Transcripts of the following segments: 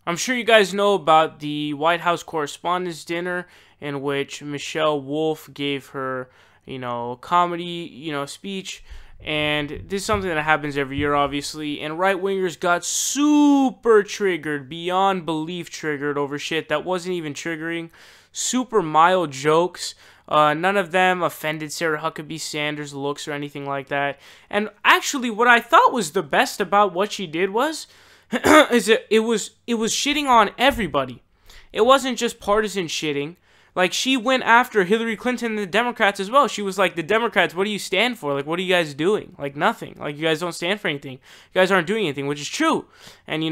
I'm sure you guys know about the White House Correspondents' dinner in which Michelle Wolf gave her, comedy, speech. And this is something that happens every year, obviously. And right-wingers got super triggered, beyond belief triggered over shit that wasn't even triggering. Super mild jokes. None of them offended Sarah Huckabee Sanders' looks or anything like that. And actually, what I thought was the best about what she did was, it was shitting on everybody. It wasn't just partisan shitting. Like, she went after Hillary Clinton and the Democrats as well. She was like, the Democrats, what do you stand for? Like, what are you guys doing? Like, nothing. Like, you guys don't stand for anything. You guys aren't doing anything, which is true. And,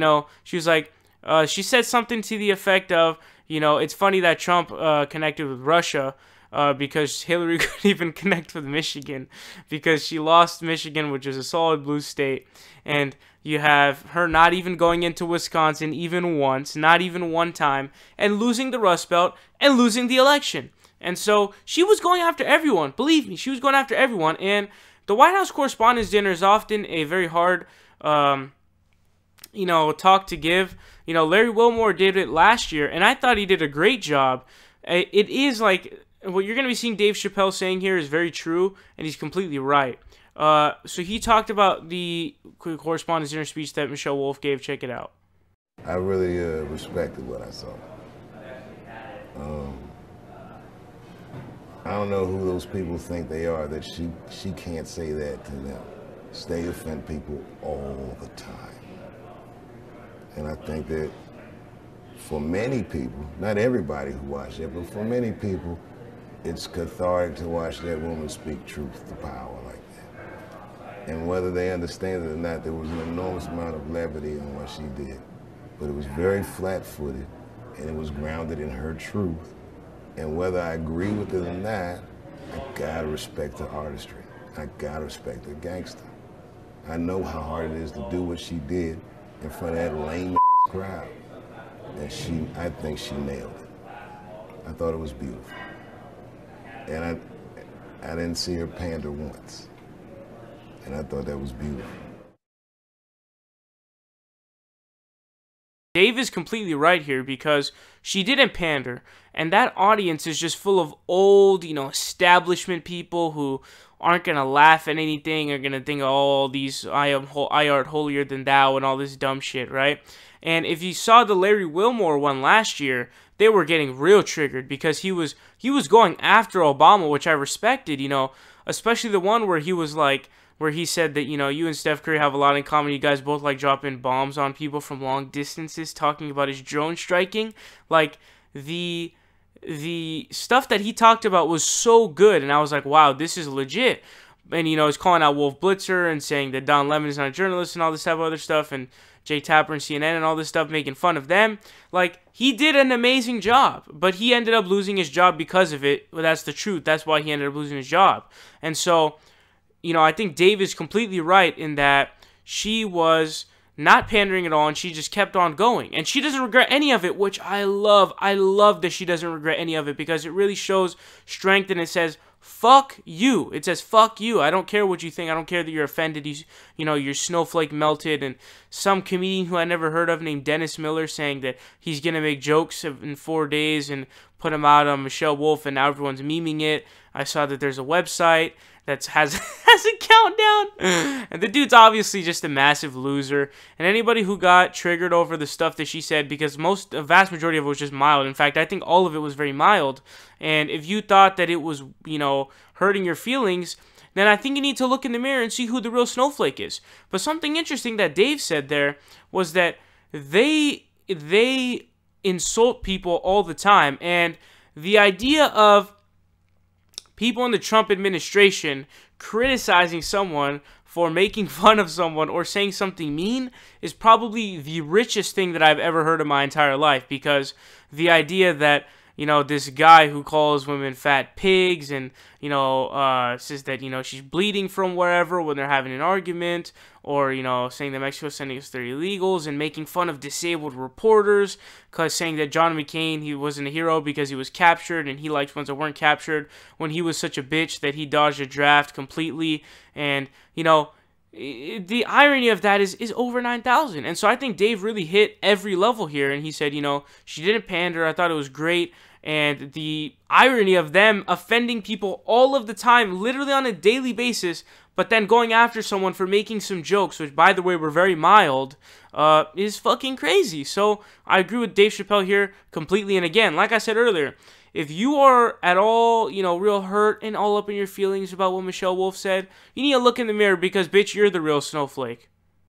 she was like, she said something to the effect of, it's funny that Trump connected with Russia because Hillary couldn't even connect with Michigan because she lost Michigan, which is a solid blue state. And you have her not even going into Wisconsin even once, not even one time, and losing the Rust Belt and losing the election. And so she was going after everyone. Believe me, she was going after everyone. And the White House Correspondents' Dinner is often a very hard, talk to give. Larry Wilmore did it last year, and I thought he did a great job. It is like, what you're going to be seeing Dave Chappelle saying here is very true, and he's completely right. So he talked about the Correspondents' Dinner speech that Michelle Wolf gave. Check it out. I really respected what I saw. I don't know who those people think they are, that she can't say that to them. They offend people all the time. And I think that for many people, not everybody who watched it, but for many people, it's cathartic to watch that woman speak truth to power like that. And whether they understand it or not, there was an enormous amount of levity in what she did. But it was very flat-footed, and it was grounded in her truth. And whether I agree with it or not, I gotta respect her artistry. I gotta respect her gangster. I know how hard it is to do what she did in front of that lame crowd. And I think she nailed it. I thought it was beautiful. And I didn't see her pander once. And I thought that was beautiful. Dave is completely right here because she didn't pander, and that audience is just full of old, establishment people who aren't gonna laugh at anything, are gonna think, oh, these I art holier than thou and all this dumb shit, right? And if you saw the Larry Wilmore one last year, they were getting real triggered because he was going after Obama, which I respected, especially the one where he was like, where he said that, you and Steph Curry have a lot in common. You guys both like dropping bombs on people from long distances, talking about his drone striking. Like, the stuff that he talked about was so good, and I was like, wow, this is legit. And, he's calling out Wolf Blitzer and saying that Don Lemon is not a journalist and all this type of other stuff, and Jay Tapper and CNN and all this stuff, making fun of them. Like, he did an amazing job, but he ended up losing his job because of it. Well, that's the truth. That's why he ended up losing his job. And so, I think Dave is completely right in that she was not pandering at all, and she just kept on going. And she doesn't regret any of it, which I love. I love that she doesn't regret any of it because it really shows strength, and it says, fuck you. It says, fuck you. I don't care what you think. I don't care that you're offended. Your snowflake melted. And some comedian who I never heard of named Dennis Miller saying that he's going to make jokes in 4 days and put them out on Michelle Wolf, and now everyone's memeing it. I saw that there's a website that has a countdown. And the dude's obviously just a massive loser. And anybody who got triggered over the stuff that she said, because a vast majority of it was just mild. In fact, I think all of it was very mild. And if you thought that it was, hurting your feelings, then I think you need to look in the mirror and see who the real snowflake is. But something interesting that Dave said there was that they insult people all the time. And the idea of people in the Trump administration criticizing someone for making fun of someone or saying something mean is probably the richest thing that I've ever heard in my entire life, because the idea that, this guy who calls women fat pigs and, says that, she's bleeding from wherever when they're having an argument, or, saying that Mexico's sending us their illegals, and making fun of disabled reporters, saying that John McCain, he wasn't a hero because he was captured, and he liked ones that weren't captured, when he was such a bitch that he dodged a draft completely. And, The irony of that is over 9,000. And so I think Dave really hit every level here. And he said, you know, she didn't pander. I thought it was great. And the irony of them offending people all of the time, literally on a daily basis, but then going after someone for making some jokes, which, by the way, were very mild, is fucking crazy. So I agree with Dave Chappelle here completely. And again, like I said earlier, if you are at all, you know, real hurt and all up in your feelings about what Michelle Wolf said, you need to look in the mirror because, bitch, you're the real snowflake.